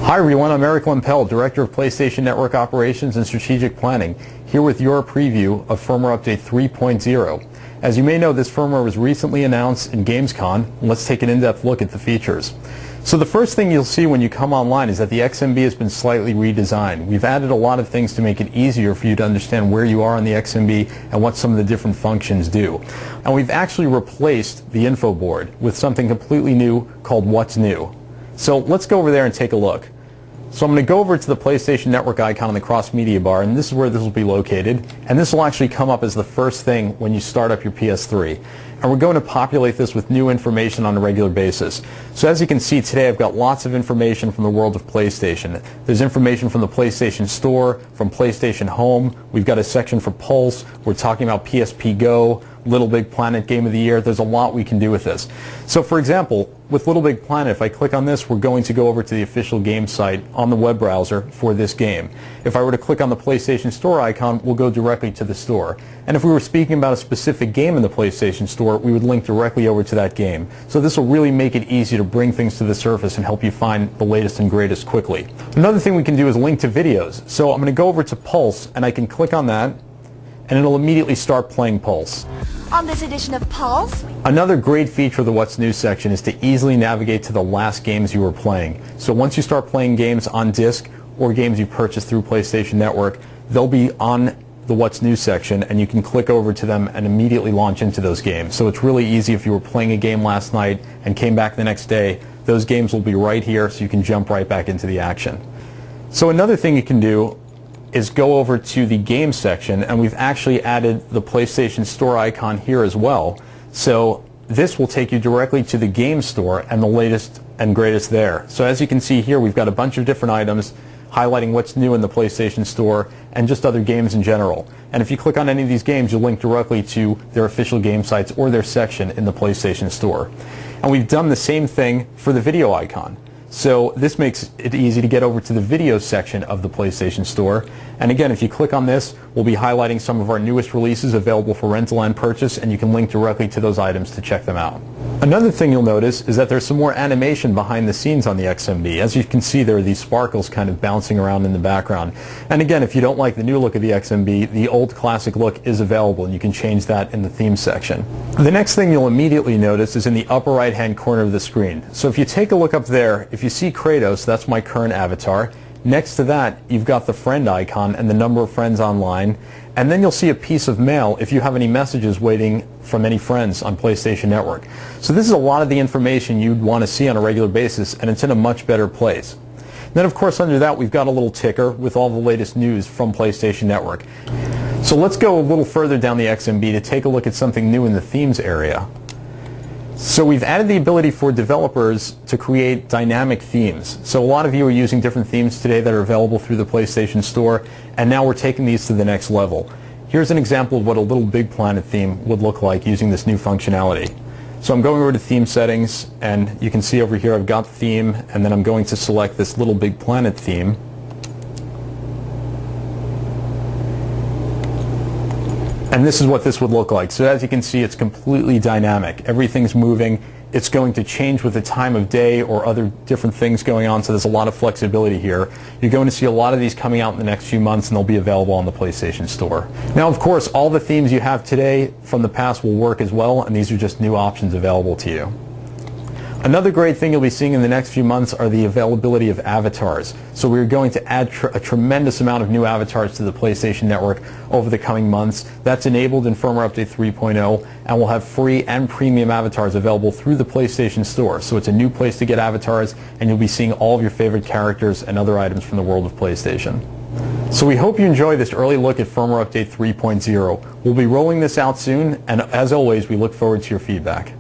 Hi everyone, I'm Eric Lempel, Director of PlayStation Network Operations and Strategic Planning, here with your preview of firmware update 3.0. As you may know, this firmware was recently announced in Gamescom. Let's take an in-depth look at the features. So the first thing you'll see when you come online is that the XMB has been slightly redesigned. We've added a lot of things to make it easier for you to understand where you are on the XMB and what some of the different functions do. And we've actually replaced the info board with something completely new called What's New. So let's go over there and take a look. So I'm going to go over to the PlayStation Network icon on the cross media bar, and this is where this will be located, and this will actually come up as the first thing when you start up your PS3. And we're going to populate this with new information on a regular basis. So as you can see today, I've got lots of information from the world of PlayStation. There's information from the PlayStation Store, from PlayStation Home. We've got a section for Pulse. We're talking about PSP Go, Little Big Planet Game of the Year. There's a lot we can do with this. So for example, with Little Big Planet, if I click on this, we're going to go over to the official game site on the web browser for this game. If I were to click on the PlayStation Store icon, we'll go directly to the store. And if we were speaking about a specific game in the PlayStation Store, we would link directly over to that game. So this will really make it easy to bring things to the surface and help you find the latest and greatest quickly. Another thing we can do is link to videos. So I'm going to go over to Pulse, and I can click on that, and it'll immediately start playing Pulse. On this edition of Pulse. Another great feature of the What's New section is to easily navigate to the last games you were playing. So once you start playing games on disc or games you purchased through PlayStation Network, they'll be on the What's New section, and you can click over to them and immediately launch into those games. So it's really easy if you were playing a game last night and came back the next day, those games will be right here so you can jump right back into the action. So another thing you can do is go over to the game section, and we've actually added the PlayStation Store icon here as well. So this will take you directly to the game store and the latest and greatest there. So as you can see here, we've got a bunch of different items highlighting what's new in the PlayStation Store and just other games in general. And if you click on any of these games, you'll link directly to their official game sites or their section in the PlayStation Store. And we've done the same thing for the video icon. So this makes it easy to get over to the video section of the PlayStation Store. And again, if you click on this, we'll be highlighting some of our newest releases available for rental and purchase, and you can link directly to those items to check them out. Another thing you'll notice is that there's some more animation behind the scenes on the XMB. As you can see, there are these sparkles kind of bouncing around in the background. And again, if you don't like the new look of the XMB, the old classic look is available, and you can change that in the theme section. The next thing you'll immediately notice is in the upper right-hand corner of the screen. So if you take a look up there, if you see Kratos, that's my current avatar. Next to that, you've got the friend icon and the number of friends online. And then you'll see a piece of mail if you have any messages waiting from any friends on PlayStation Network. So this is a lot of the information you'd want to see on a regular basis, and it's in a much better place. Then of course under that we've got a little ticker with all the latest news from PlayStation Network. So let's go a little further down the XMB to take a look at something new in the themes area. So we've added the ability for developers to create dynamic themes. So a lot of you are using different themes today that are available through the PlayStation Store, and now we're taking these to the next level. Here's an example of what a Little Big Planet theme would look like using this new functionality. So I'm going over to theme settings, and you can see over here I've got theme, and then I'm going to select this Little Big Planet theme. And this is what this would look like. So as you can see, it's completely dynamic. Everything's moving. It's going to change with the time of day or other different things going on, so there's a lot of flexibility here. You're going to see a lot of these coming out in the next few months, and they'll be available on the PlayStation Store. Now, of course, all the themes you have today from the past will work as well, and these are just new options available to you. Another great thing you'll be seeing in the next few months are the availability of avatars. So we're going to add a tremendous amount of new avatars to the PlayStation Network over the coming months. That's enabled in firmware update 3.0, and we'll have free and premium avatars available through the PlayStation Store. So it's a new place to get avatars, and you'll be seeing all of your favorite characters and other items from the world of PlayStation. So we hope you enjoy this early look at firmware update 3.0. We'll be rolling this out soon, and as always, we look forward to your feedback.